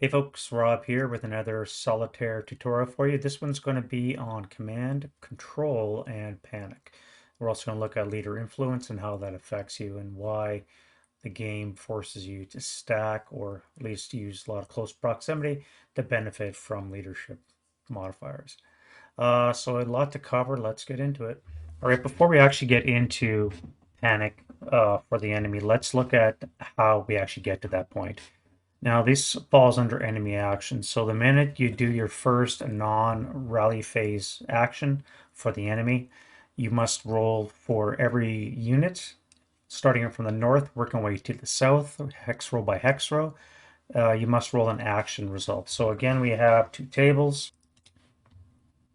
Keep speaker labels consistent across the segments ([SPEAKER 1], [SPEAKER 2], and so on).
[SPEAKER 1] Hey folks, Rob here with another solitaire tutorial for you. This one's going to be on command, control, and panic. We're also going to look at leader influence and how that affects you and why the game forces you to stack or at least use a lot of close proximity to benefit from leadership modifiers. So a lot to cover. Let's get into it. All right, before we actually get into panic for the enemy, let's look at how we actually get to that point. Now, this falls under enemy action. So the minute you do your first non-rally phase action for the enemy, you must roll for every unit, starting from the north, working way to the south, hex row by hex row. You must roll an action result. So again, we have two tables.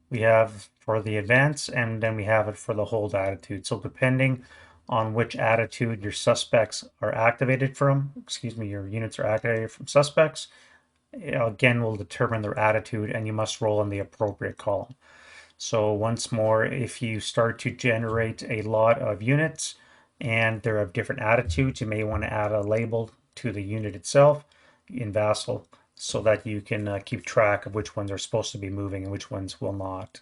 [SPEAKER 1] We have for the advance, and then we have it for the hold attitude. So depending on which attitude your suspects are activated from, your units are activated from suspects, again will determine their attitude, and you must roll in the appropriate column. So once more, if you start to generate a lot of units and they're of different attitudes, you may want to add a label to the unit itself in Vassal so that you can keep track of which ones are supposed to be moving and which ones will not.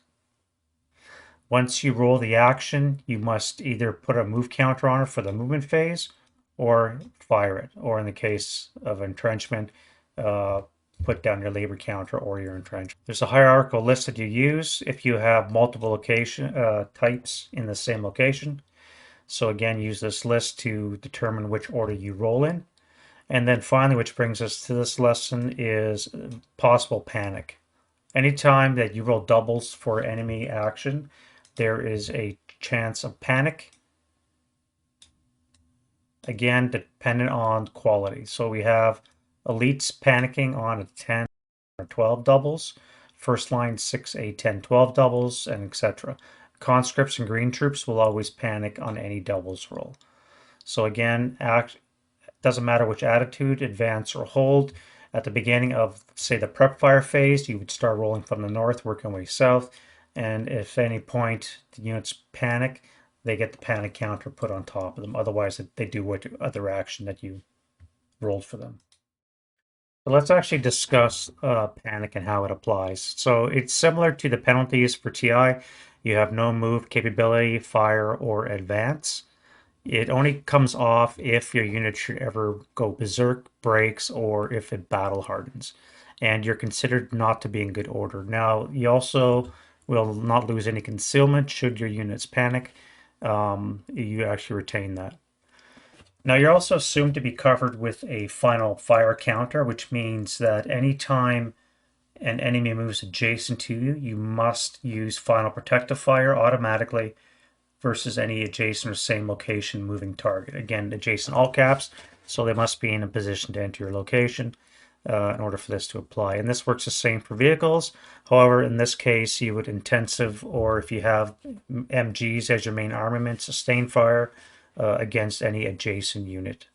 [SPEAKER 1] Once you roll the action, you must either put a move counter on it for the movement phase or fire it, or in the case of entrenchment, uh, put down your labor counter or your entrenchment. There's a hierarchical list that you use if you have multiple location types in the same location. So again, use this list to determine which order you roll in. And then finally, which brings us to this lesson, is possible panic. Anytime that you roll doubles for enemy action, there is a chance of panic. Again, dependent on quality. So we have elites panicking on a 10 or 12 doubles, first line 6, 8, 10, 12 doubles, and etc. Conscripts and green troops will always panic on any doubles roll. So again, doesn't matter which attitude, advance or hold. At the beginning of, say, the prep fire phase, you would start rolling from the north, working way south. And if at any point the units panic, they get the panic counter put on top of them. Otherwise, they do what other action that you rolled for them. So let's actually discuss panic and how it applies. So it's similar to the penalties for TI. You have no move capability, fire, or advance. It only comes off if your unit should ever go berserk, breaks, or if it battle hardens. And you're considered not to be in good order. Now, you also will not lose any concealment should your units panic. You actually retain that. Now, you're also assumed to be covered with a final fire counter, which means that anytime an enemy moves adjacent to you, you must use final protective fire automatically versus any adjacent or same location moving target. Again, adjacent all caps, so they must be in a position to enter your location in order for this to apply. And this works the same for vehicles. However, in this case, you would intensive, or if you have MGs as your main armament, sustain fire against any adjacent unit.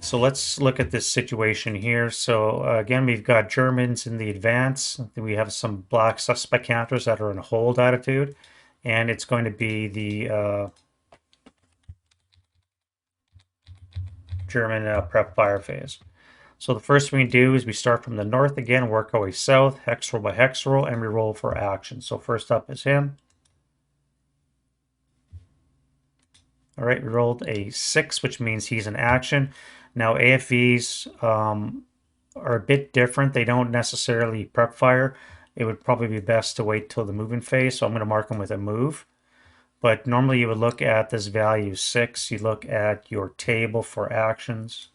[SPEAKER 1] So let's look at this situation here. So again, we've got Germans in the advance. We have some black suspect counters that are in a hold attitude, and it's going to be the German prep fire phase. So the first thing we do is we start from the north again, work our way south, hex roll by hex roll, and we roll for action. So first up is him. All right, we rolled a 6, which means he's in action. Now AFVs are a bit different. They don't necessarily prep fire. It would probably be best to wait till the movement phase. So I'm going to mark him with a move. But normally you would look at this value 6. You look at your table for actions.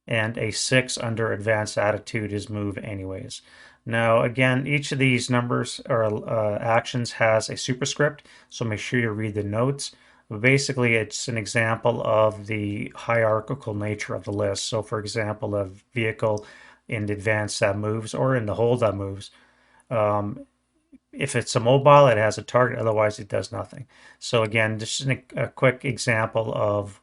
[SPEAKER 1] And a 6 under advanced attitude is move anyways. Now, again, each of these numbers or actions has a superscript, so make sure you read the notes. But basically, it's an example of the hierarchical nature of the list. So, for example, a vehicle in the advance that moves or in the hold that moves. If it's a mobile, it has a target, otherwise it does nothing. So again, this is a quick example of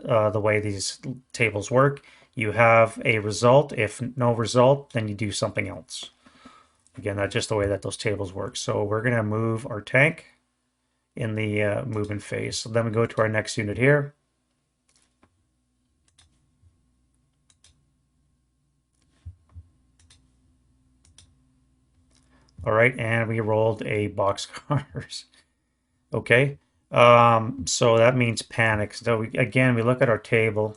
[SPEAKER 1] the way these tables work. You have a result. If no result, then you do something else. Again, that's just the way that those tables work. So we're going to move our tank in the movement phase. So then we go to our next unit here. All right, and we rolled a boxcars. Okay, so that means panic. So again, we look at our table.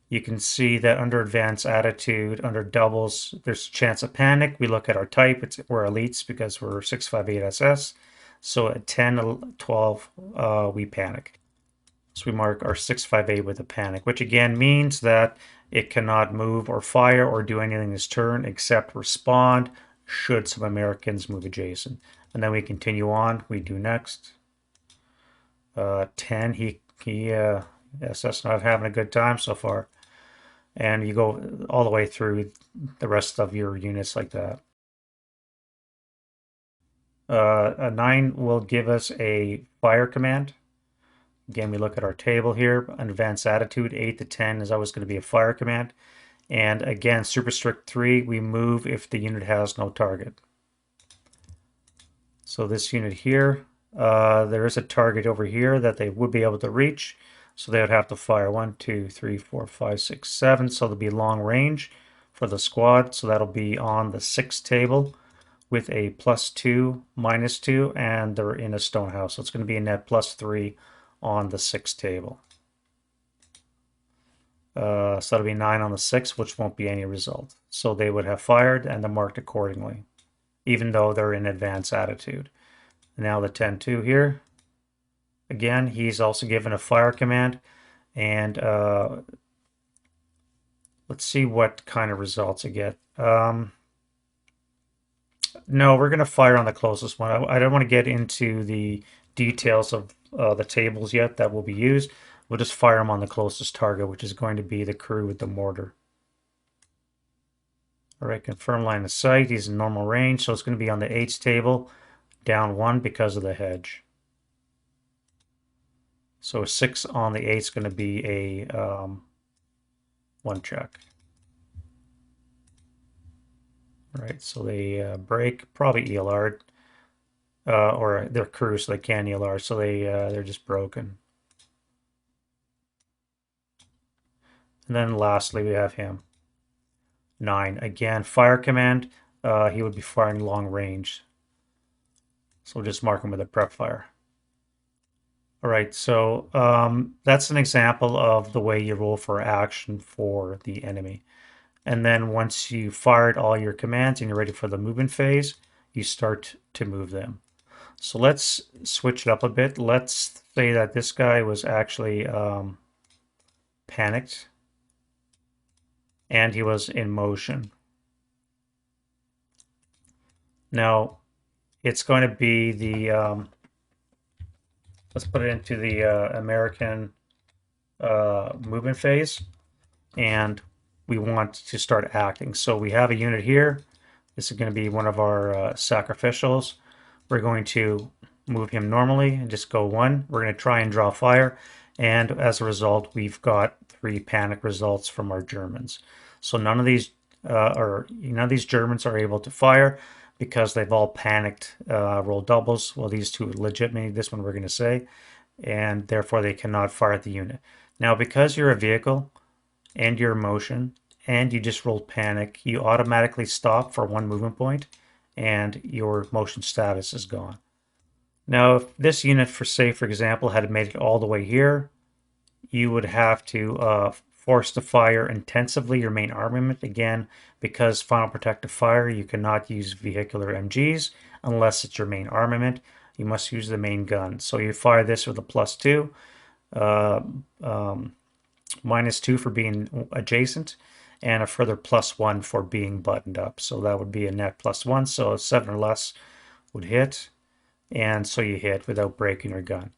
[SPEAKER 1] You can see that under advanced attitude, under doubles, there's a chance of panic. We look at our type. We're elites because we're 658 SS. So at 10, 12, we panic. So we mark our 658 with a panic, which again means that it cannot move or fire or do anything this turn except respond should some Americans move adjacent. And then we continue on. We do next. 10, SS not having a good time so far. And you go all the way through the rest of your units like that. A 9 will give us a fire command. Again, we look at our table here. Advanced attitude, 8 to 10 is always going to be a fire command. And again, super strict 3, we move if the unit has no target. So this unit here, there is a target over here that they would be able to reach. So they would have to fire 1, 2, 3, 4, 5, 6, 7. So there'll be long range for the squad. So that'll be on the 6 table with a +2, -2, and they're in a stone house. So it's going to be a net +3 on the 6 table. So that'll be 9 on the 6, which won't be any result. So they would have fired and they're marked accordingly, even though they're in advanced attitude. Now the 10-2 here. Again, he's also given a fire command. And let's see what kind of results I get. No, we're going to fire on the closest one. I don't want to get into the details of the tables yet that will be used. We'll just fire them on the closest target, which is going to be the crew with the mortar. All right, confirm line of sight. He's in normal range, so it's going to be on the 8s table, down 1 because of the hedge. So a 6 on the 8 is going to be a 1 check. All right, so they break, probably ELR'd, or they're crew, so they can ELR, so they're just broken. And then lastly, we have him. 9. Again, fire command. He would be firing long range. So we'll just mark him with a prep fire. All right, so that's an example of the way you roll for action for the enemy. And then once you fired all your commands and you're ready for the movement phase, you start to move them. So let's switch it up a bit. Let's say that this guy was actually panicked and he was in motion. Now it's going to be the let's put it into the American movement phase, and we want to start acting. So we have a unit here. This is going to be one of our sacrificials. We're going to move him normally and just go 1. We're going to try and draw fire, and as a result, we've got 3 panic results from our Germans. So none of these Germans are able to fire because they've all panicked, rolled doubles. Well, these two legitimately, this one we're going to say, and therefore they cannot fire at the unit. Now, because you're a vehicle and you're in motion and you just rolled panic, you automatically stop for 1 movement point and your motion status is gone. Now, if this unit, for example, had made it all the way here, you would have to force to fire intensively your main armament. Again, because final protective fire, you cannot use vehicular MGs unless it's your main armament. You must use the main gun. So you fire this with a +2, -2 for being adjacent, and a further +1 for being buttoned up. So that would be a net +1. So a 7 or less would hit. And so you hit without breaking your gun.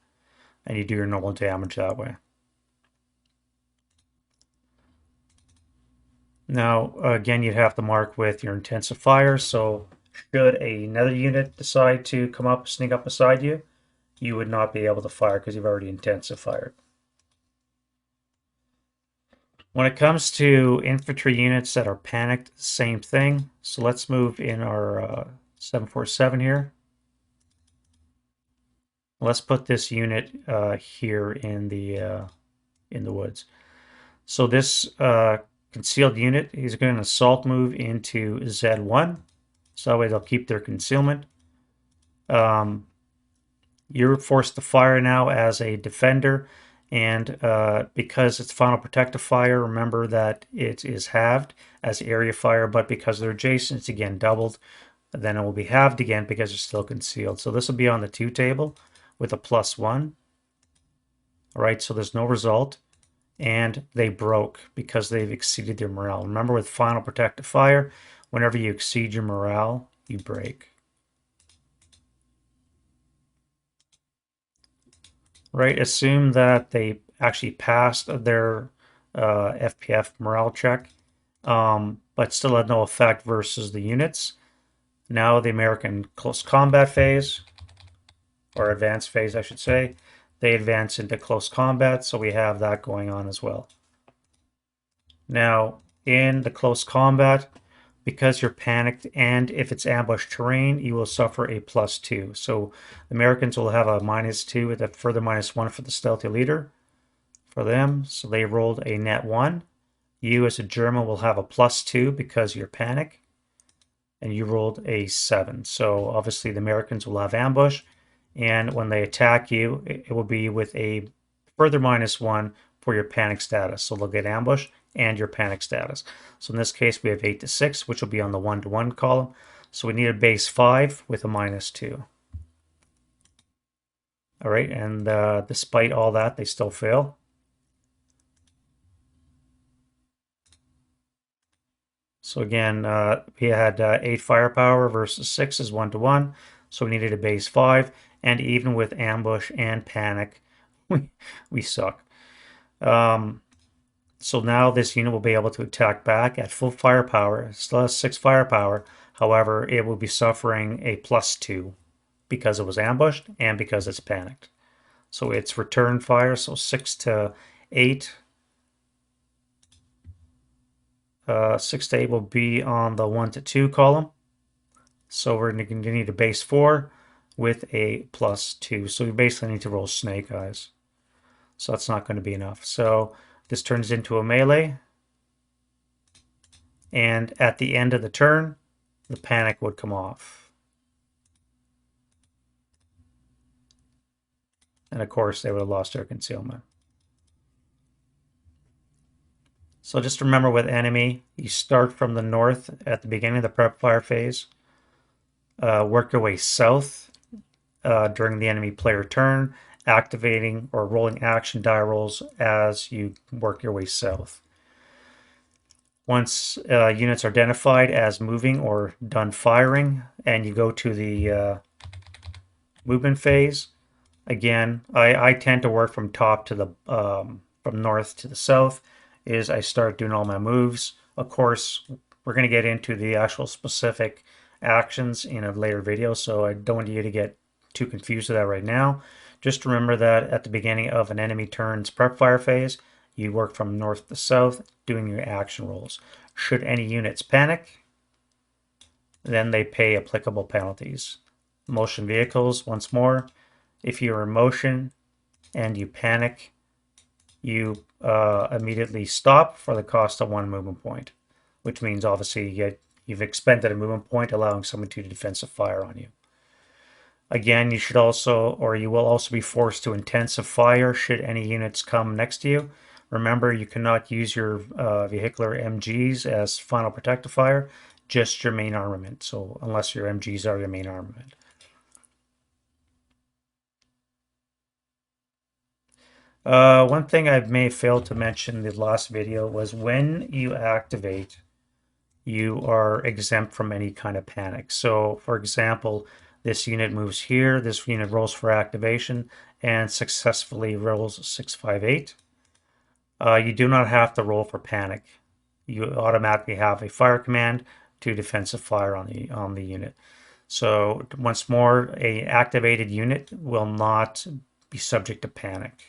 [SPEAKER 1] And you do your normal damage that way. Now, again, you'd have to mark with your intensive fire. So should another unit decide to come up, sneak up beside you, you would not be able to fire because you've already intensive fired. When it comes to infantry units that are panicked, same thing. So let's move in our 747 here. Let's put this unit here in the woods. So this concealed unit is going to assault move into Z1. So that way they'll keep their concealment. You're forced to fire now as a defender, and because it's final protective fire, remember that it is halved as area fire, but because they're adjacent, it's again doubled. Then it will be halved again because it's still concealed. So this will be on the 2 table with a +1. All right, so there's no result, and they broke because they've exceeded their morale. Remember, with final protective fire, whenever you exceed your morale, you break. Right? Assume that they actually passed their FPF morale check, but still had no effect versus the units. Now the American close combat phase, or advanced phase, I should say, they advance into close combat, so we have that going on as well. Now, in the close combat, because you're panicked and if it's ambush terrain, you will suffer a +2. So the Americans will have a -2 with a further -1 for the stealthy leader for them. So they rolled a net 1. You as a German will have a +2 because you're panic. And you rolled a 7. So obviously the Americans will have ambush. And when they attack you, it will be with a further -1 for your panic status. So they'll get ambush and your panic status. So in this case, we have 8 to 6, which will be on the 1-to-1 column. So we need a base 5 with a -2. All right, and despite all that, they still fail. So again, we had 8 firepower versus 6 is 1-to-1. So we needed a base 5. And even with ambush and panic, we suck. So now this unit will be able to attack back at full firepower. It still has 6 firepower. However, it will be suffering a +2 because it was ambushed and because it's panicked. So it's return fire, so 6 to 8. 6 to 8 will be on the 1-to-2 column. So we're going to need a base 4 with a +2. So we basically need to roll snake eyes. So that's not going to be enough. So this turns into a melee. And at the end of the turn, the panic would come off. And of course, they would have lost their concealment. So just remember with enemy, you start from the north at the beginning of the prep fire phase. Work your way south during the enemy player turn, activating or rolling action die rolls as you work your way south. Once units are identified as moving or done firing, and you go to the movement phase, again, I tend to work from top to the from north to the south. Is I start doing all my moves. Of course, we're going to get into the actual specific actions in a later video, so I don't want you to get too confused with that right now. Just remember that at the beginning of an enemy turn's prep fire phase, you work from north to south doing your action rolls. Should any units panic, then they pay applicable penalties. Motion vehicles, once more, if you're in motion and you panic, you immediately stop for the cost of 1 movement point, which means obviously you've expended a movement point, allowing someone to defensive fire on you. Again, you should also, or you will also be forced to intensive fire should any units come next to you. Remember, you cannot use your vehicular MGs as final protective fire, just your main armament. So unless your MGs are your main armament. One thing I may have failed to mention in the last video was when you activate, you are exempt from any kind of panic. So for example, this unit moves here, this unit rolls for activation and successfully rolls 658. You do not have to roll for panic. You automatically have a fire command to defensive fire on the unit. So once more, a activated unit will not be subject to panic.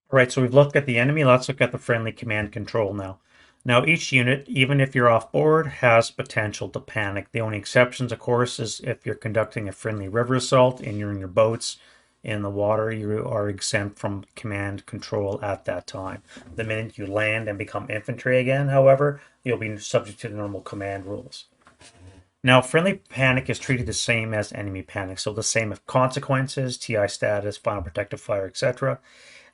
[SPEAKER 1] All right, so we've looked at the enemy. Let's look at the friendly command control now. Now, each unit, even if you're off board, has potential to panic. The only exceptions, of course, is if you're conducting a friendly river assault and you're in your boats in the water, you are exempt from command control at that time. The minute you land and become infantry again, however, you'll be subject to the normal command rules. Now, friendly panic is treated the same as enemy panic, so the same consequences, TI status, final protective fire, etc.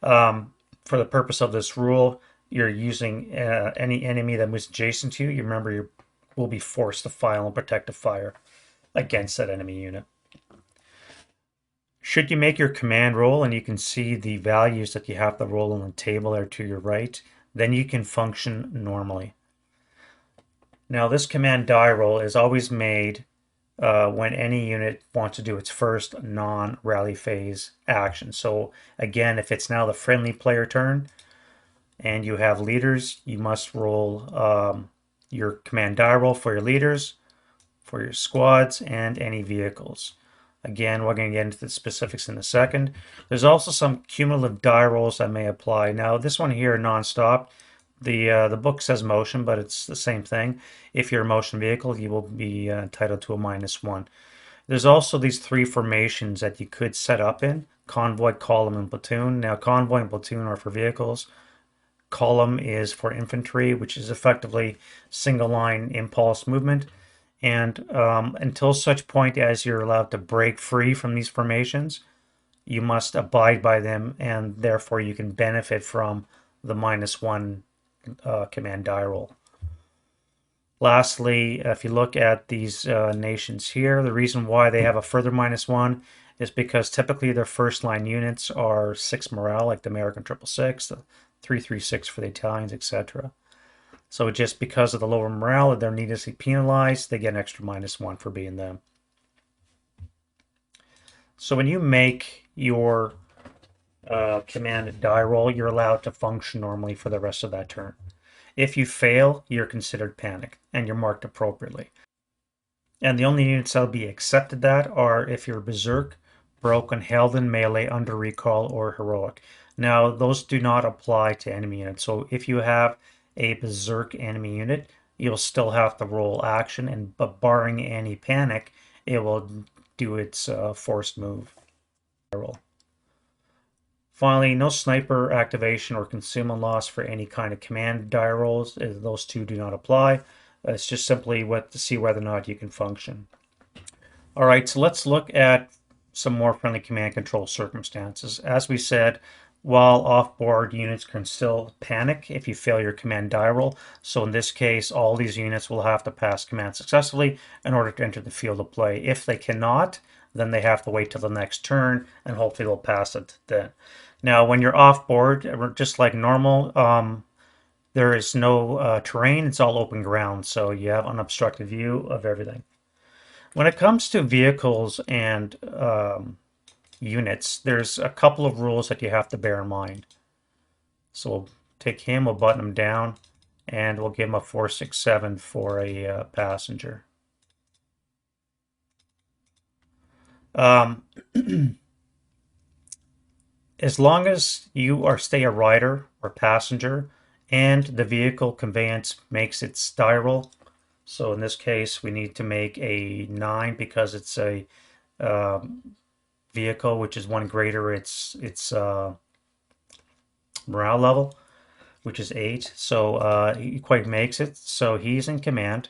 [SPEAKER 1] For the purpose of this rule, you're using any enemy that moves adjacent to you. You remember you will be forced to file and protective fire against that enemy unit. Should you make your command roll, and you can see the values that you have to roll on the table there to your right, then you can function normally. Now, this command die roll is always made when any unit wants to do its first non-rally phase action. So again, if it's now the friendly player turn and you have leaders, you must roll your command die roll for your leaders, for your squads, and any vehicles. Again, we're going to get into the specifics in a second. There's also some cumulative die rolls that may apply. Now, this one here, non-stop, the book says motion, but it's the same thing. If you're a motion vehicle, you will be entitled to a -1. There's also these three formations that you could set up in: convoy, column, and platoon. Now, convoy and platoon are for vehicles. Column is for infantry, which is effectively single line impulse movement. And until such point as you're allowed to break free from these formations, you must abide by them, and therefore you can benefit from the -1 command die roll. Lastly, if you look at these nations here, the reason why they have a further -1 is because typically their first line units are 6 morale, like the American 666, the 336 for the Italians, etc. So just because of the lower morale, they're needlessly penalized, they get an extra -1 for being them. So when you make your command die roll, you're allowed to function normally for the rest of that turn. If you fail, you're considered panic and you're marked appropriately. And the only units that'll be accepted that are if you're Berserk, Broken, held in melee, under recall, or heroic. Now, those do not apply to enemy units. So if you have a Berserk enemy unit, you'll still have to roll action, but barring any panic, it will do its forced move roll. Finally, no sniper activation or concealment loss for any kind of command die rolls. Those two do not apply. It's just simply to see whether or not you can function. All right, so let's look at some more friendly command control circumstances. As we said, while off-board units can still panic if you fail your command die roll. So in this case, all these units will have to pass command successfully in order to enter the field of play. If they cannot, then they have to wait till the next turn, and hopefully they'll pass it then. Now, when you're off board, just like normal, there is no terrain. It's all open ground, so you have unobstructed view of everything. When it comes to vehicles and units, there's a couple of rules that you have to bear in mind. So we'll take him, we'll button him down, and we'll give him a 467 for a passenger. As long as you stay a rider or passenger and the vehicle conveyance makes its die roll, so in this case we need to make a 9 because it's a vehicle which is one greater its morale level, which is 8. So he quite makes it, so he's in command.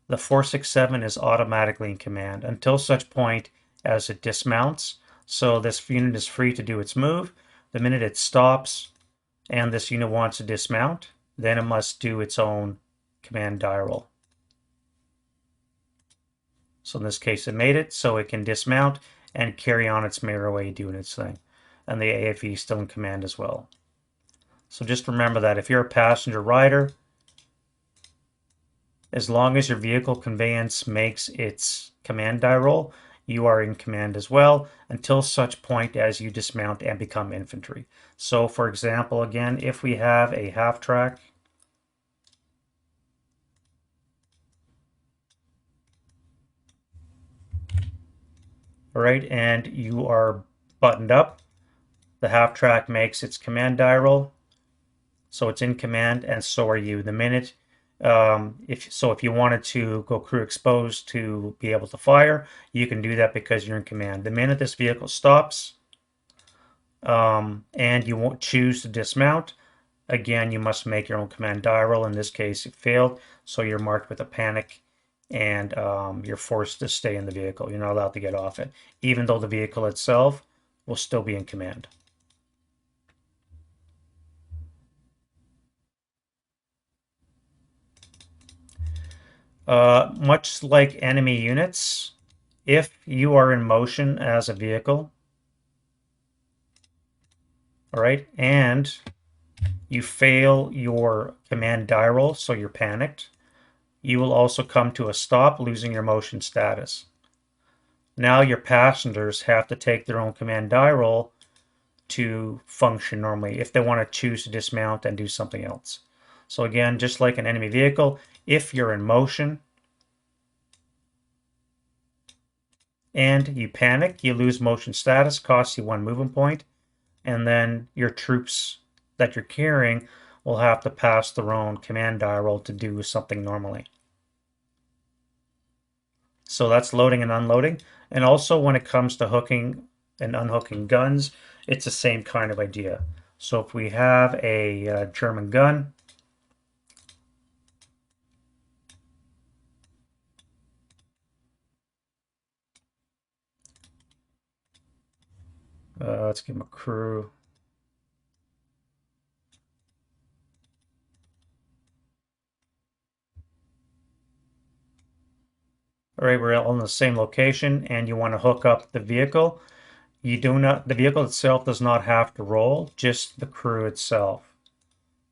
[SPEAKER 1] The 467 is automatically in command until such point as it dismounts. So this unit is free to do its move. The minute it stops and this unit wants to dismount, then it must do its own command die roll. So in this case, it made it, so it can dismount and carry on its merry way doing its thing. And the AFE is still in command as well. So just remember that if you're a passenger rider, as long as your vehicle conveyance makes its command die roll, you are in command as well until such point as you dismount and become infantry. So for example, again, if we have a half track, all right, and you are buttoned up, the half track makes its command die roll, so it's in command, and so are you. The minute if you wanted to go crew exposed to be able to fire, you can do that because you're in command. The minute this vehicle stops and you won't choose to dismount, again, you must make your own command die roll. In this case, it failed, so you're marked with a panic and you're forced to stay in the vehicle. You're not allowed to get off it, even though the vehicle itself will still be in command. Much like enemy units, if you are in motion as a vehicle, all right, and you fail your command die roll, so you're panicked, you will also come to a stop, losing your motion status. Now your passengers have to take their own command die roll to function normally if they want to choose to dismount and do something else. So again, just like an enemy vehicle, if you're in motion and you panic, you lose motion status, costs you 1 movement point, and then your troops that you're carrying will have to pass their own command die roll to do something normally. So that's loading and unloading. And also when it comes to hooking and unhooking guns, it's the same kind of idea. So if we have a German gun, let's give him a crew. All right, we're all in the same location and you want to hook up the vehicle. You do not, the vehicle itself does not have to roll, just the crew itself.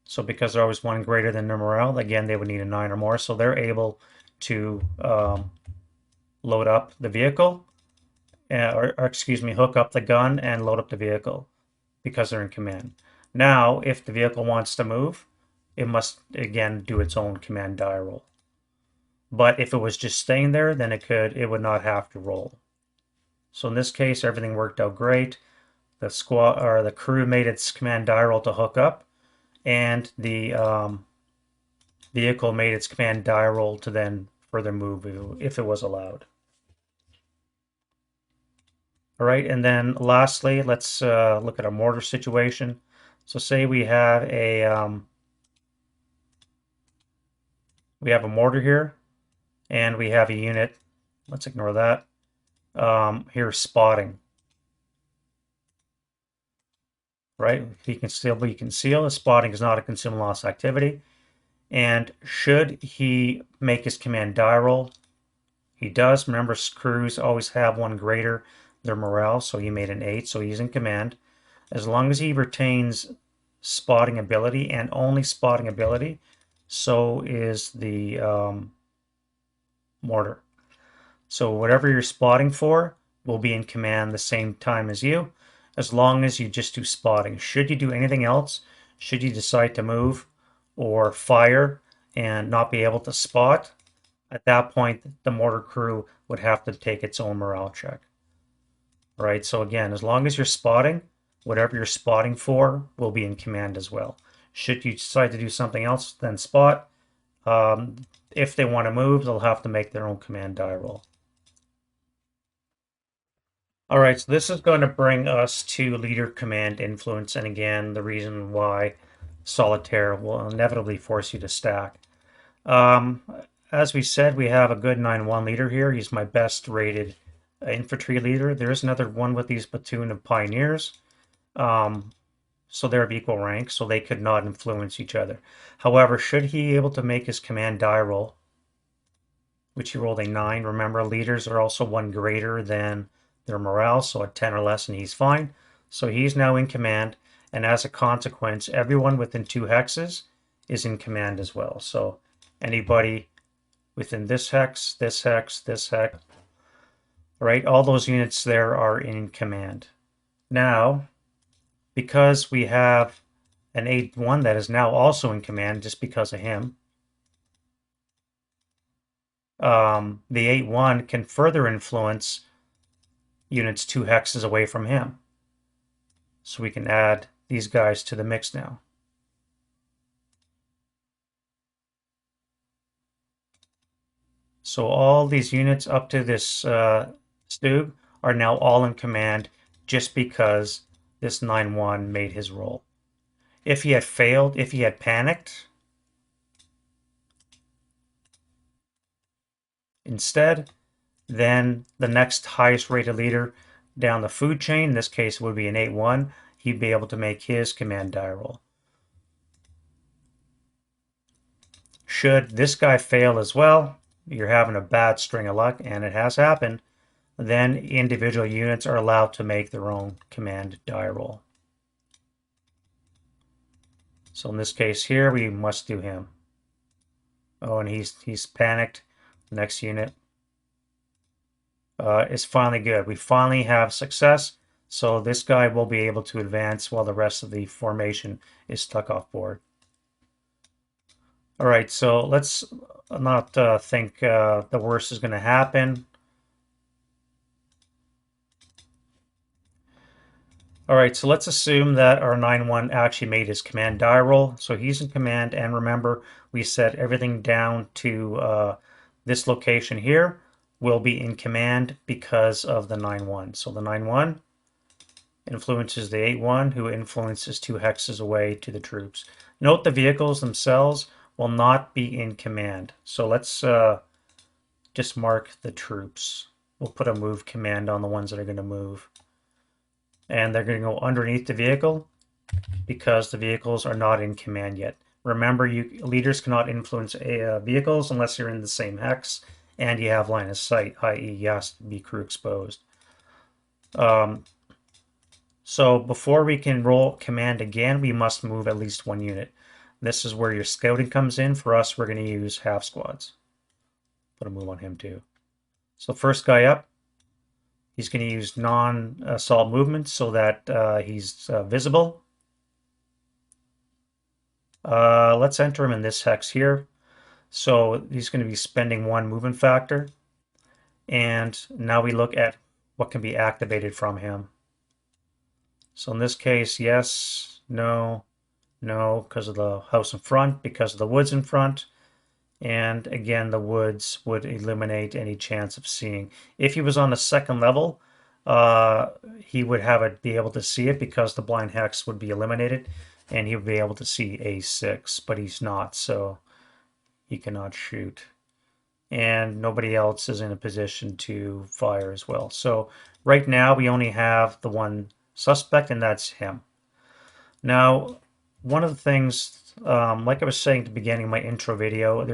[SPEAKER 1] So because they're always one greater than their morale, again, they would need a 9 or more. So they're able to load up the vehicle, or excuse me, hook up the gun and load up the vehicle because they're in command. Now, if the vehicle wants to move, it must again do its own command die roll. But if it was just staying there, then it would not have to roll. So in this case, everything worked out great. The squad or the crew made its command die roll to hook up, and the vehicle made its command die roll to then further move if it was allowed. All right, and then lastly, let's look at a mortar situation. So say we have a mortar here, and we have a unit. Let's ignore that. Here's spotting. Right, he can still be concealed. Spotting is not a consume loss activity. And should he make his command die roll, he does. Remember, crews always have one greater their morale, so he made an 8, so he's in command. As long as he retains spotting ability and only spotting ability, so is the mortar. So whatever you're spotting for will be in command the same time as you, as long as you just do spotting. Should you do anything else, should you decide to move or fire and not be able to spot, at that point, the mortar crew would have to take its own morale check. Right? So again, as long as you're spotting, whatever you're spotting for will be in command as well. Should you decide to do something else than spot, if they want to move, they'll have to make their own command die roll. All right, so this is going to bring us to leader command influence, and again, the reason why solitaire will inevitably force you to stack. As we said, we have a good 9-1 leader here. He's my best rated infantry leader. There is another one with these platoon of pioneers. So they're of equal rank, so they could not influence each other. However, should he be able to make his command die roll, which he rolled a 9, remember leaders are also one greater than their morale, so at 10 or less and he's fine. So he's now in command, and as a consequence, everyone within 2 hexes is in command as well. So anybody within this hex, this hex, this hex, right? All those units there are in command. Now, because we have an 8-1 that is now also in command just because of him, the 8-1 can further influence units 2 hexes away from him. So we can add these guys to the mix now. So all these units up to this Stug are now all in command just because this 9-1 made his roll. If he had failed, if he had panicked, instead, then the next highest rated leader down the food chain, in this case would be an 8-1, he'd be able to make his command die roll. Should this guy fail as well, you're having a bad string of luck, and it has happened, then individual units are allowed to make their own command die roll. So in this case here, we must do him. Oh, and he's panicked. Next unit is finally good. We finally have success. So this guy will be able to advance while the rest of the formation is stuck off board. All right, so let's not think the worst is going to happen. All right, so let's assume that our 9-1 actually made his command die roll. So he's in command, and remember, we set everything down to this location here will be in command because of the 9-1. So the 9-1 influences the 8-1, who influences 2 hexes away to the troops. Note the vehicles themselves will not be in command. So let's just mark the troops. We'll put a move command on the ones that are going to move. And they're going to go underneath the vehicle because the vehicles are not in command yet. Remember, leaders cannot influence vehicles unless you're in the same hex and you have line of sight, i.e. you have to be crew exposed. So before we can roll command again, we must move at least 1 unit. This is where your scouting comes in. For us, we're going to use half squads. Put a move on him too. So first guy up, he's going to use non-assault movement so that he's visible. Let's enter him in this hex here. So he's going to be spending 1 movement factor. And now we look at what can be activated from him. So in this case, yes, no, no, because of the house in front, because of the woods in front. And again, the woods would eliminate any chance of seeing. If he was on the 2nd level, he would be able to see it because the blind hex would be eliminated and he would be able to see A6, but he's not, so he cannot shoot. And nobody else is in a position to fire as well. So right now we only have the one suspect, and that's him. Now, one of the things, like I was saying at the beginning of my intro video,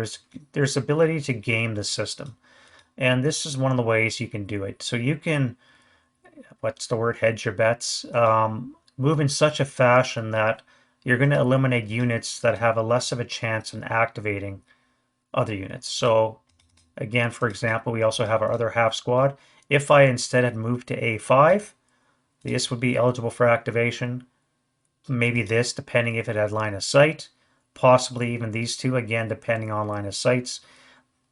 [SPEAKER 1] there's ability to game the system. And this is one of the ways you can do it. So you can, what's the word, hedge your bets, move in such a fashion that you're going to eliminate units that have a less of a chance in activating other units. So again, for example, we also have our other half squad. If I instead had moved to A5, this would be eligible for activation. Maybe this, depending if it had line of sight. Possibly even these two, again, depending on line of sights.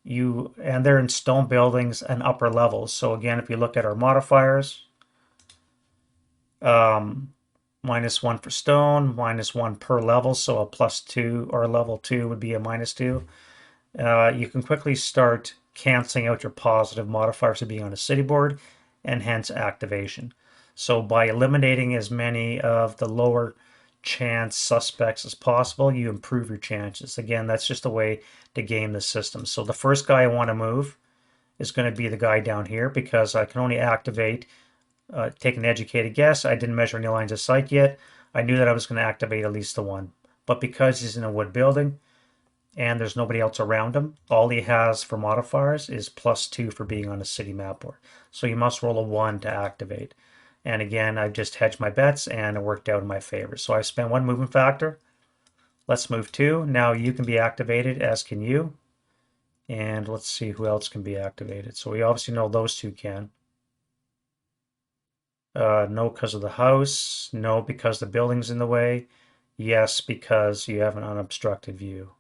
[SPEAKER 1] And they're in stone buildings and upper levels. So again, if you look at our modifiers, -1 for stone, -1 per level, so a +2 or a level 2 would be a -2. You can quickly start canceling out your positive modifiers of being on a city board and hence activation. So by eliminating as many of the lower chance suspects as possible, you improve your chances. Again, that's just a way to game the system. So the first guy I want to move is going to be the guy down here because I can only activate, take an educated guess. I didn't measure any lines of sight yet. I knew that I was going to activate at least the one. But because he's in a wood building and there's nobody else around him, all he has for modifiers is +2 for being on a city map board. So you must roll a 1 to activate. And again, I've just hedged my bets and it worked out in my favor. So I spent 1 movement factor. Let's move 2. Now you can be activated, as can you. And let's see who else can be activated. So we obviously know those 2 can. No, because of the house. No, because the building's in the way. Yes, because you have an unobstructed view.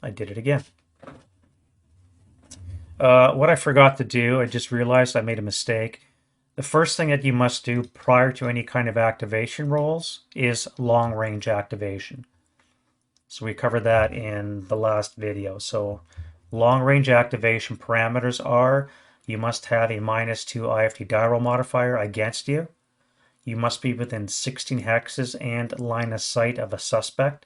[SPEAKER 1] I did it again. What I forgot to do, I just realized I made a mistake. The first thing that you must do prior to any kind of activation rolls is long range activation. So we covered that in the last video. So long range activation parameters are, you must have a -2 IFT die roll modifier against you. You must be within 16 hexes and line of sight of a suspect.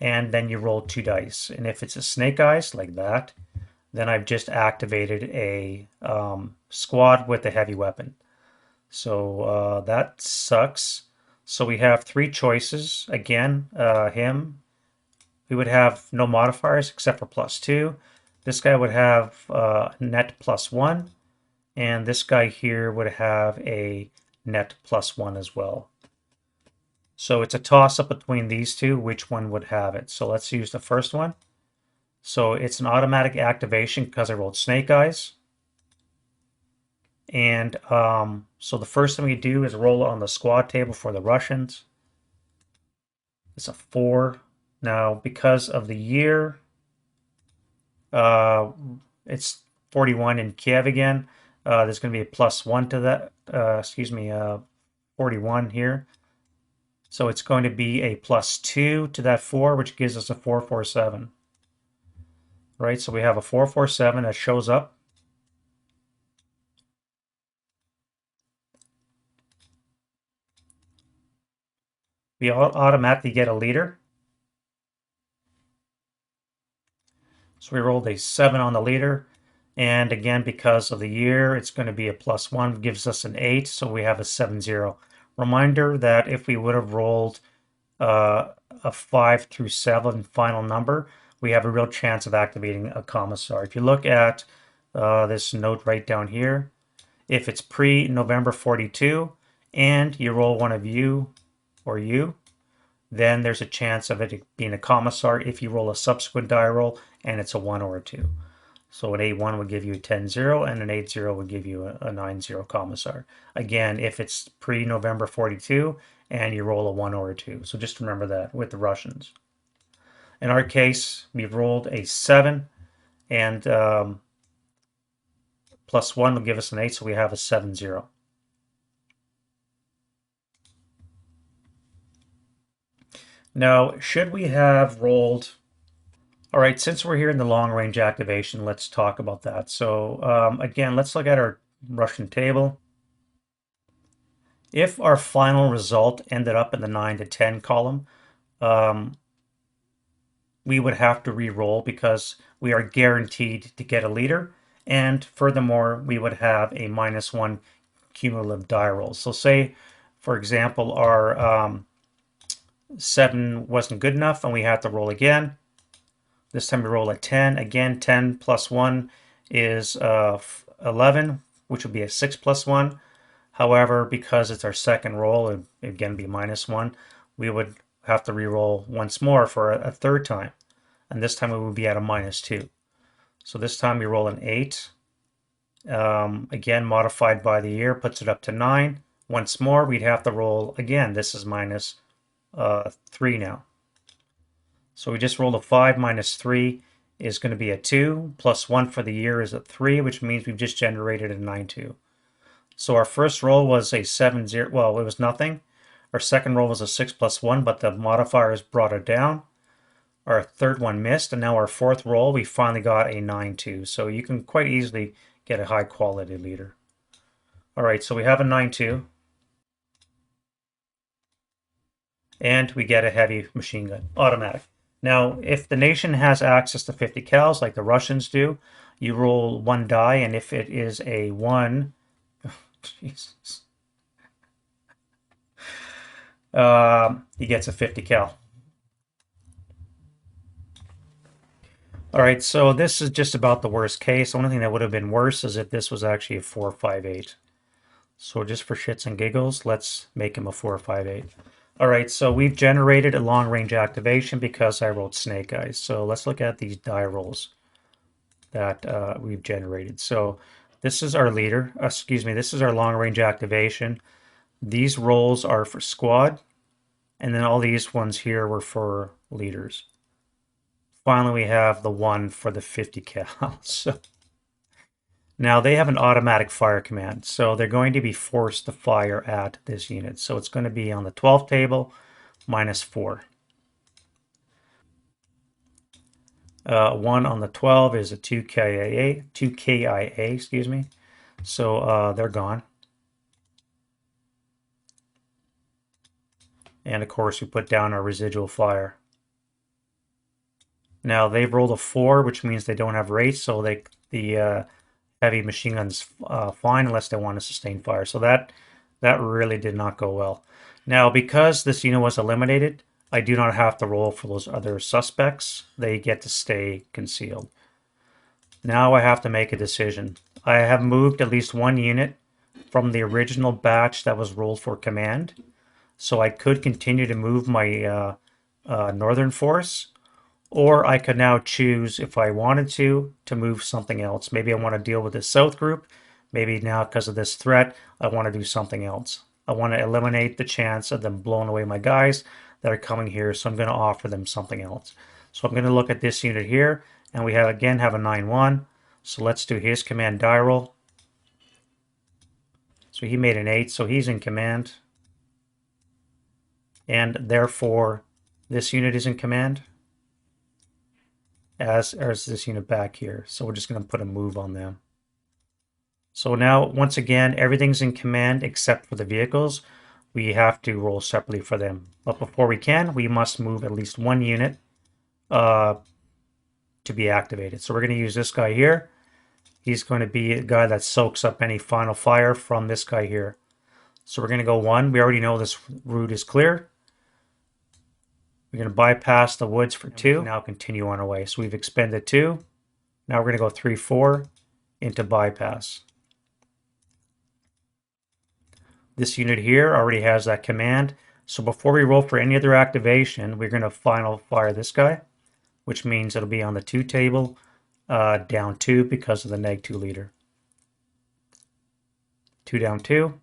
[SPEAKER 1] and then you roll 2 dice. And if it's a snake eyes like that, then I've just activated a squad with a heavy weapon. So that sucks. So we have 3 choices. Again, him, we would have no modifiers except for +2. This guy would have net +1, and this guy here would have a net +1 as well. So it's a toss up between these two, which one would have it. So let's use the first one. So it's an automatic activation because I rolled Snake Eyes. And so the first thing we do is roll on the squad table for the Russians. It's a 4. Now, because of the year, uh, it's 41 in Kiev again. There's going to be a +1 to that. 41 here. So it's going to be a +2 to that 4, which gives us a 447. Right, so we have a 447 that shows up. We automatically get a leader. So we rolled a 7 on the leader. And again, because of the year, it's going to be a +1, gives us an 8. So we have a 7-0. Reminder that if we would have rolled a 5 through 7 final number, we have a real chance of activating a commissar. If you look at this note right down here, if it's pre-November 42 and you roll one of you or you, then there's a chance of it being a commissar if you roll a subsequent die roll and it's a 1 or a 2. So an 8-1 would give you a 10-0 and an 8-0 would give you a 9-0 commissar. Again, if it's pre-November 42 and you roll a 1 or a 2. So just remember that with the Russians. In our case, we've rolled a 7 and +1 will give us an 8, so we have a 7-0. Now, should we have rolled... All right, since we're here in the long range activation, let's talk about that. So again, let's look at our Russian table. If our final result ended up in the 9 to 10 column, we would have to re-roll because we are guaranteed to get a leader. And furthermore, we would have a -1 cumulative die roll. So say, for example, our 7 wasn't good enough and we had to roll again. This time we roll a 10. Again, 10 plus 1 is 11, which would be a 6 plus 1. However, because it's our second roll, it would again be -1, we would have to re-roll once more for a third time. And this time we would be at a -2. So this time we roll an 8. Again, modified by the year, puts it up to 9. Once more, we'd have to roll again. This is -3 now. So we just rolled a 5 minus 3 is going to be a 2. Plus 1 for the year is a 3, which means we've just generated a 9-2. So our first roll was a 7-0. Well, it was nothing. Our second roll was a 6 plus 1, but the modifiers brought it down. Our third one missed, and now our fourth roll, we finally got a 9-2. So you can quite easily get a high quality leader. All right, so we have a 9-2. And we get a heavy machine gun, automatic. Now, if the nation has access to 50 cals, like the Russians do, you roll 1 die, and if it is a 1, Jesus, he gets a 50 cal. All right, so this is just about the worst case. The only thing that would have been worse is if this was actually a 458. So just for shits and giggles, let's make him a 458. All right, so we've generated a long-range activation because I rolled Snake Eyes. So let's look at these die rolls that we've generated. So this is our leader. This is our long-range activation. These rolls are for squad, and then all these ones here were for leaders. Finally, we have the one for the 50 cal. So now they have an automatic fire command, so they're going to be forced to fire at this unit. So it's going to be on the 12th table, -4. 1 on the 12 is a 2 KIA, excuse me. So they're gone. And of course, we put down our residual fire. Now they've rolled a 4, which means they don't have race, so the heavy machine guns fine unless they want to sustain fire. So that really did not go well. Now, because this unit was eliminated, I do not have to roll for those other suspects. They get to stay concealed. Now I have to make a decision. I have moved at least one unit from the original batch that was rolled for command. So I could continue to move my northern force, or I could now choose, if I wanted to move something else. Maybe I want to deal with the south group. Maybe now, because of this threat, I want to do something else. I want to eliminate the chance of them blowing away my guys that are coming here, so I'm going to offer them something else. So I'm going to look at this unit here, and we have again have a 9-1. So let's do his command die roll. So he made an 8, so he's in command. And therefore, this unit is in command, as this unit back here. So we're just going to put a move on them. So now, once again, everything's in command except for the vehicles. We have to roll separately for them. But before we can, we must move at least one unit to be activated. So we're going to use this guy here. He's going to be a guy that soaks up any final fire from this guy here. So we're going to go 1. We already know this route is clear. We're going to bypass the woods for 2. Now continue on our way. So we've expended 2. Now we're going to go 3, 4 into bypass. This unit here already has that command. So before we roll for any other activation, we're going to final fire this guy, which means it'll be on the 2 table, down 2 because of the -2 leader. 2 down 2.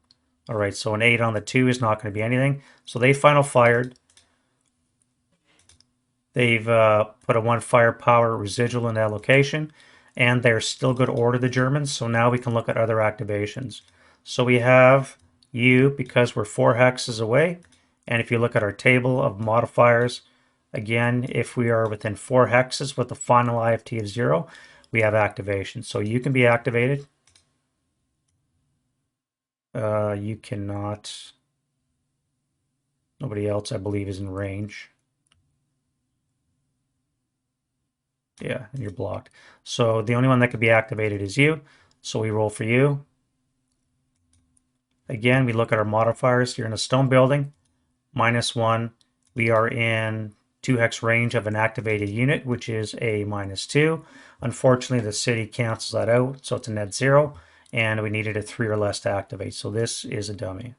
[SPEAKER 1] All right, so an 8 on the 2 is not going to be anything. So they final fired. They've put a 1 firepower residual in that location, and they're still good order, the Germans. So now we can look at other activations. So we have you, because we're 4 hexes away. And if you look at our table of modifiers, again, if we are within 4 hexes with the final IFT of 0, we have activation. So you can be activated. You cannot. Nobody else, I believe, is in range. Yeah, and you're blocked. So the only one that could be activated is you. So we roll for you. Again, we look at our modifiers. You're in a stone building, -1. We are in 2 hex range of an activated unit, which is a -2. Unfortunately, the city cancels that out, so it's a net 0. And we needed a 3 or less to activate. So this is a dummy.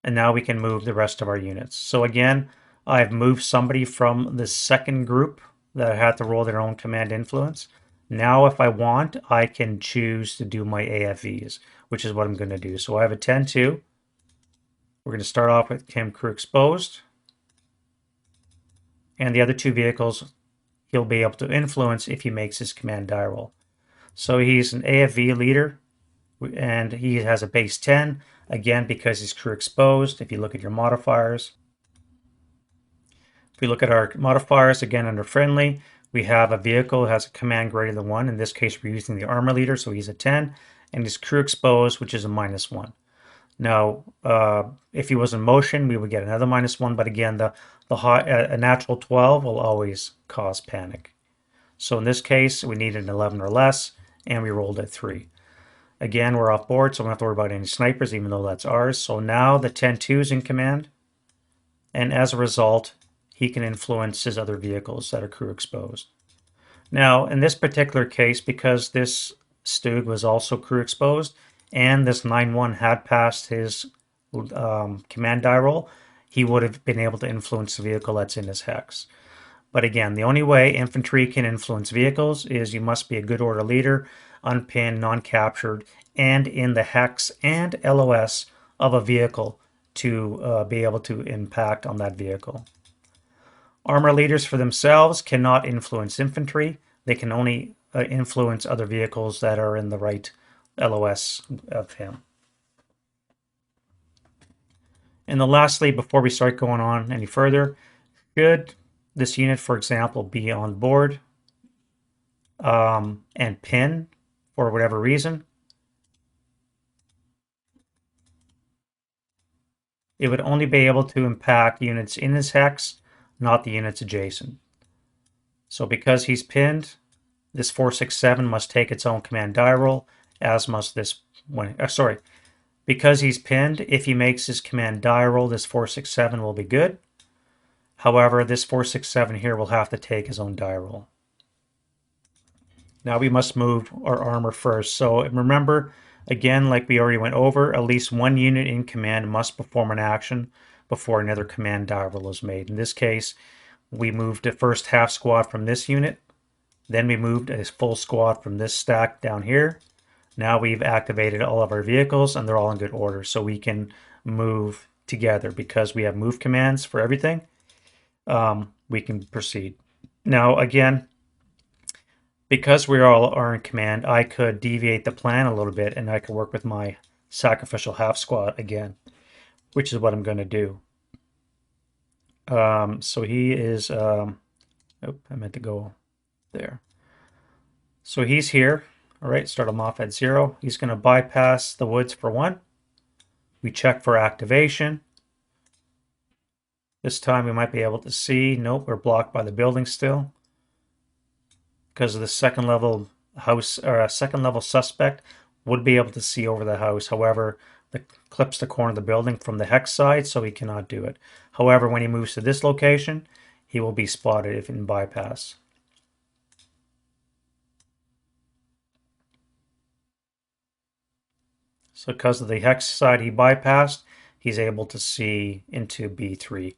[SPEAKER 1] And now we can move the rest of our units. So again, I've moved somebody from the second group that had to roll their own command influence. Now, if I want, I can choose to do my AFVs, which is what I'm going to do. So I have a 10-2. We're going to start off with Chem Crew Exposed. And the other 2 vehicles, he'll be able to influence if he makes his command die roll. So he's an AFV leader, and he has a base 10. Again, because he's crew exposed, if you look at your modifiers. If we look at our modifiers, again, under friendly, we have a vehicle that has a command greater than 1. In this case, we're using the armor leader, so he's a 10. And he's crew exposed, which is a -1. Now, if he was in motion, we would get another -1. But again, a natural 12 will always cause panic. So in this case, we needed an 11 or less, and we rolled a 3. Again, we're off board, so we don't have to worry about any snipers, even though that's ours. So now the 10-2 is in command. And as a result, he can influence his other vehicles that are crew exposed. Now, in this particular case, because this Stug was also crew exposed, and this 9-1 had passed his command die roll, he would have been able to influence the vehicle that's in his hex. But again, the only way infantry can influence vehicles is you must be a good order leader, unpinned, non-captured, and in the hex and LOS of a vehicle to be able to impact on that vehicle. Armor leaders for themselves cannot influence infantry. They can only influence other vehicles that are in the right LOS of him. And then lastly, before we start going on any further, should this unit, for example, be on board and pin for whatever reason, it would only be able to impact units in his hex, not the units adjacent. So because he's pinned, this 467 must take its own command die roll, as must this one. Because he's pinned, if he makes his command die roll, this 467 will be good. However, this 467 here will have to take his own die roll. Now we must move our armor first. So remember, again, like we already went over, at least one unit in command must perform an action before another command die roll is made. In this case, we moved the first half squad from this unit. Then we moved a full squad from this stack down here. Now we've activated all of our vehicles and they're all in good order. So we can move together because we have move commands for everything. We can proceed. Now, again, because we all are in command, I could deviate the plan a little bit and I could work with my sacrificial half squad again, which is what I'm going to do. So he is, oh, I meant to go there. So he's here. All right, start him off at 0. He's going to bypass the woods for 1. We check for activation. This time we might be able to see. Nope, we're blocked by the building still. Because of the second level house, or second level suspect would be able to see over the house. However, the clips the corner of the building from the hex side, so he cannot do it. However, when he moves to this location, he will be spotted if in bypass. So because of the hex side he bypassed, he's able to see into B3,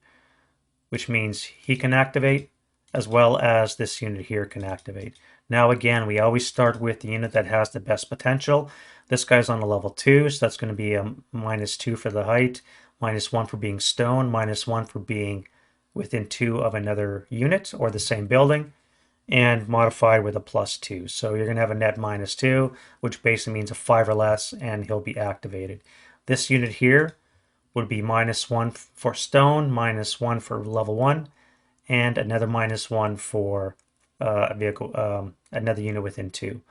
[SPEAKER 1] which means he can activate as well as this unit here can activate. Now again, we always start with the unit that has the best potential. This guy's on a level 2, so that's going to be a -2 for the height, -1 for being stone, -1 for being within 2 of another unit or the same building, and modified with a +2. So you're going to have a net -2, which basically means a 5 or less, and he'll be activated. This unit here would be -1 for stone, -1 for level 1, and another -1 for a vehicle, another unit within 2.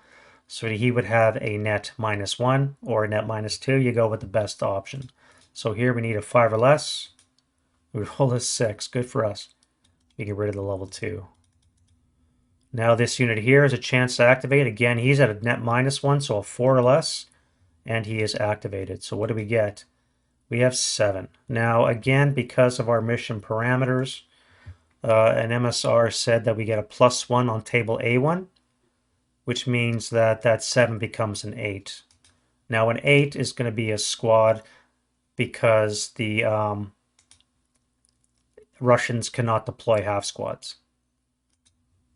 [SPEAKER 1] So he would have a net -1 or a net -2. You go with the best option. So here we need a 5 or less. We roll a 6. Good for us. We get rid of the level 2. Now this unit here has a chance to activate. Again, he's at a net -1, so a 4 or less, and he is activated. So what do we get? We have 7. Now again, because of our mission parameters, an MSR said that we get a +1 on table A1, which means that that 7 becomes an 8. Now an 8 is going to be a squad because the Russians cannot deploy half squads.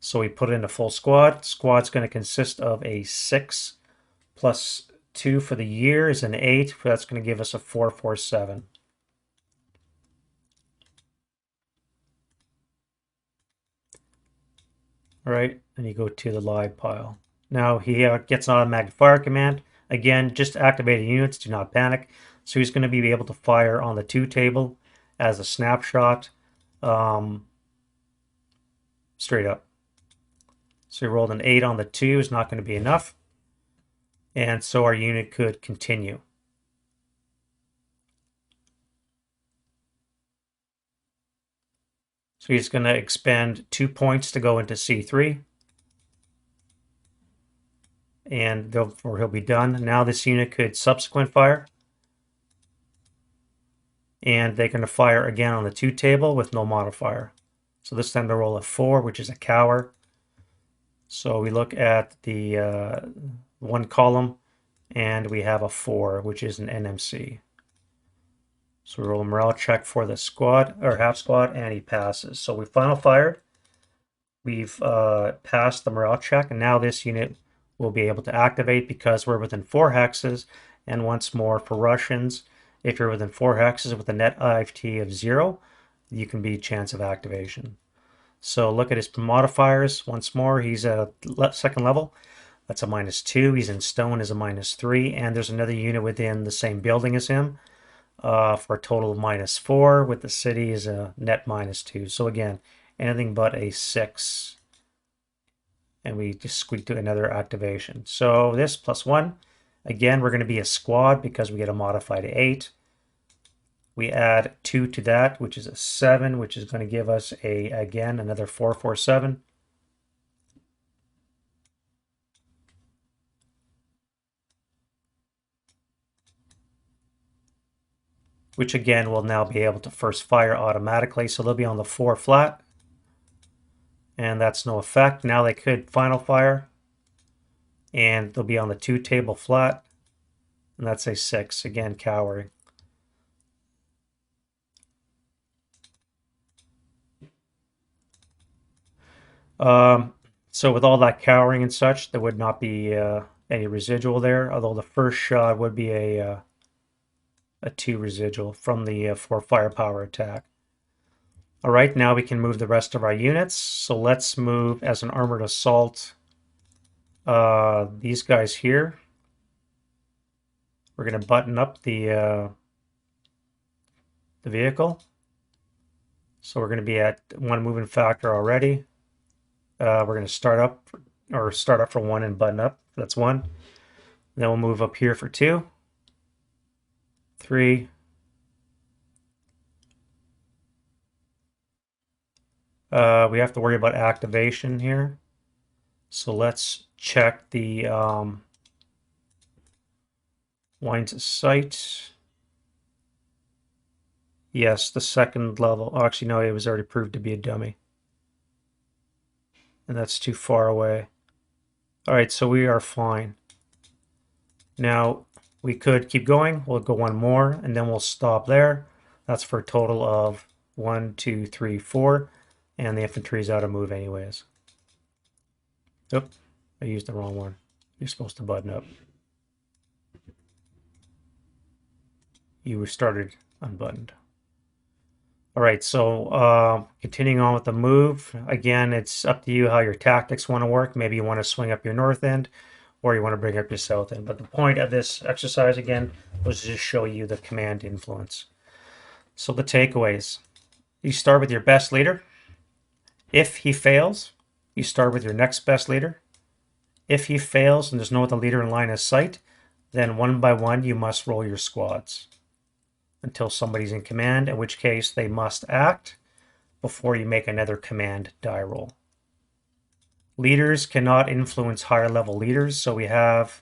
[SPEAKER 1] So we put in a full squad. Squad's going to consist of a 6 plus 2 for the year is an 8. That's going to give us a 447. All right, and you go to the live pile. Now he gets an automatic fire command. Again, just activated units, do not panic. So he's going to be able to fire on the 2 table as a snapshot, straight up. So he rolled an 8 on the 2, is not going to be enough. And so our unit could continue. So he's going to expend 2 points to go into C3. And therefore he'll be done. Now this unit could subsequent fire. And they're going to fire again on the 2 table with no modifier. So this time they roll a 4, which is a cower. So we look at the 1 column, and we have a 4, which is an NMC. So we roll a morale check for the squad, or half squad, and he passes. So we final fired. We've passed the morale check, and now this unit will be able to activate because we're within 4 hexes. And once more, for Russians, if you're within 4 hexes with a net IFT of 0, you can be chance of activation. So look at his modifiers once more. He's a second level. That's a -2. He's in stone is a -3. And there's another unit within the same building as him for a total of -4. With the city is a net -2. So again, anything but a 6. And we just squeak to another activation. So this +1. Again, we're going to be a squad because we get a modified 8. We add 2 to that, which is a 7, which is going to give us again another 447. Which again will now be able to first fire automatically. So they'll be on the 4 flat. And that's no effect. Now they could final fire. And they'll be on the 2 table flat. And that's a 6. Again, cowering. So with all that cowering and such, there would not be any residual there. Although the first shot would be a 2 residual from the 4 firepower attack. All right, now we can move the rest of our units. So let's move as an armored assault these guys here. We're going to button up the vehicle. So we're going to be at 1 moving factor already. We're going to start up for 1 and button up. That's 1. Then we'll move up here for 2, 3, we have to worry about activation here. So let's check the lines of sight. Yes, the second level. Oh, actually, no, it was already proved to be a dummy. And that's too far away. All right, so we are fine. Now, we could keep going. We'll go 1 more, and then we'll stop there. That's for a total of 1, 2, 3, 4. And the infantry is out of move anyways. Oop, I used the wrong one. You're supposed to button up. You were started unbuttoned. All right, so continuing on with the move. Again, it's up to you how your tactics want to work. Maybe you want to swing up your north end, or you want to bring up your south end. But the point of this exercise, again, was to just show you the command influence. So the takeaways. You start with your best leader. If he fails, you start with your next best leader. If he fails and there's no other leader in line of sight, then 1 by 1 you must roll your squads until somebody's in command, in which case they must act before you make another command die roll. Leaders cannot influence higher level leaders, so we have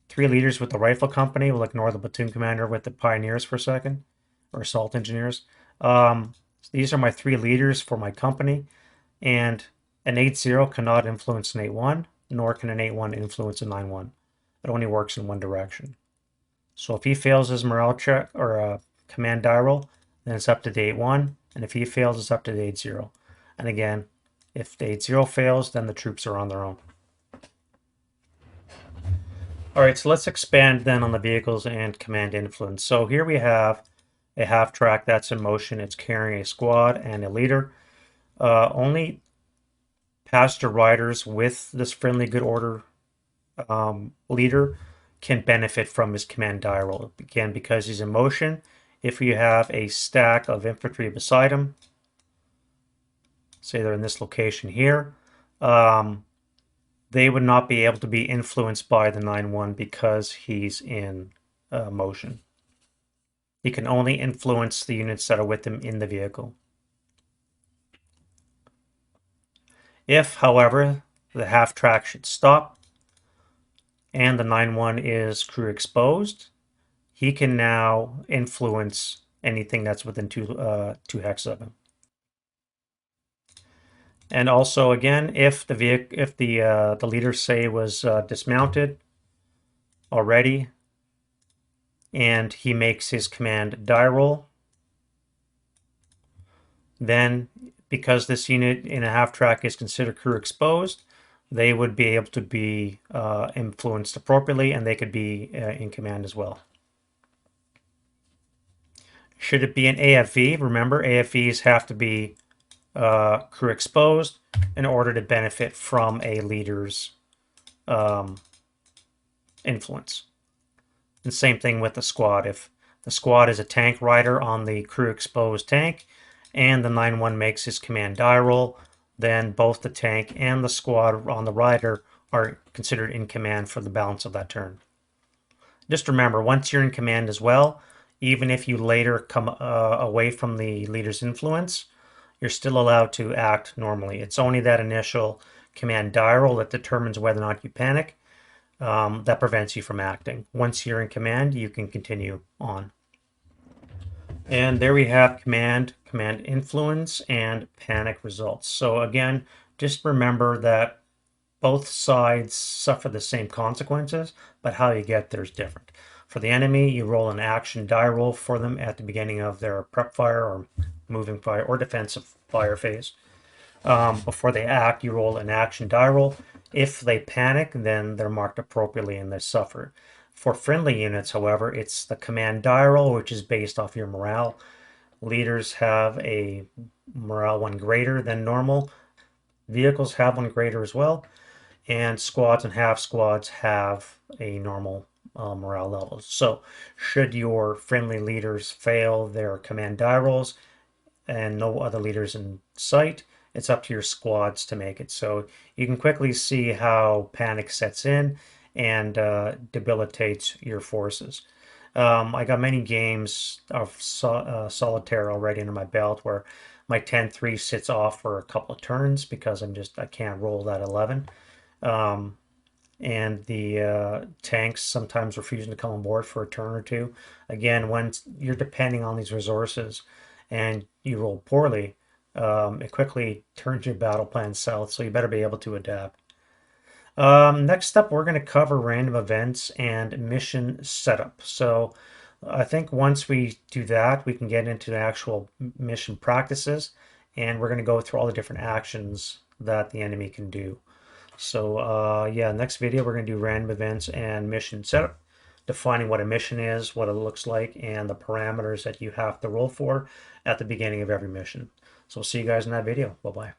[SPEAKER 1] 3 leaders with the rifle company. We'll ignore the platoon commander with the pioneers for a second, or assault engineers. These are my 3 leaders for my company, and an 8-0 cannot influence an 8-1, nor can an 8-1 influence a 9-1. It only works in one direction. So if he fails his morale check or a command die roll, then it's up to the 8-1, and if he fails, it's up to the 8-0. And again, if the 8-0 fails, then the troops are on their own. All right, so let's expand then on the vehicles and command influence. So here we have a half track that's in motion. It's carrying a squad and a leader. Only passenger riders with this friendly good order leader can benefit from his command die roll. Again, because he's in motion, if you have a stack of infantry beside him, say they're in this location here, they would not be able to be influenced by the 9-1 because he's in motion. He can only influence the units that are with him in the vehicle. If, however, the half track should stop and the 9-1 is crew exposed, he can now influence anything that's within 2 hex of him. And also, again, if the leader, say, was dismounted already, and he makes his command die roll, then because this unit in a half track is considered crew exposed, they would be able to be influenced appropriately, and they could be in command as well. Should it be an AFV? Remember, AFVs have to be crew exposed in order to benefit from a leader's influence. And same thing with the squad. If the squad is a tank rider on the crew exposed tank and the 9-1 makes his command die roll, then both the tank and the squad on the rider are considered in command for the balance of that turn. Just remember, once you're in command as well, even if you later come away from the leader's influence, you're still allowed to act normally. It's only that initial command die roll that determines whether or not you panic, that prevents you from acting. Once you're in command, you can continue on. And there we have command influence, and panic results. So again, just remember that both sides suffer the same consequences, but how you get there is different. For the enemy, you roll an action die roll for them at the beginning of their prep fire or moving fire or defensive fire phase. Before they act, you roll an action die roll. If they panic, then they're marked appropriately and they suffer. For friendly units, however, it's the command die roll, which is based off your morale. Leaders have a morale 1 greater than normal. Vehicles have 1 greater as well. And squads and half squads have a normal morale level. So should your friendly leaders fail their command die rolls and no other leaders in sight, it's up to your squads to make it. So you can quickly see how panic sets in and debilitates your forces. I got many games of solitaire already under my belt where my 10-3 sits off for a couple of turns because I can't roll that 11. And the tanks sometimes refusing to come on board for a turn or two. Again, when you're depending on these resources and you roll poorly, it quickly turns your battle plan south, so you better be able to adapt. Next up, we're going to cover random events and mission setup. So I think once we do that, we can get into the actual mission practices, and we're going to go through all the different actions that the enemy can do. So yeah, next video we're going to do random events and mission setup, defining what a mission is, what it looks like, and the parameters that you have to roll for at the beginning of every mission. So we'll see you guys in that video. Bye-bye.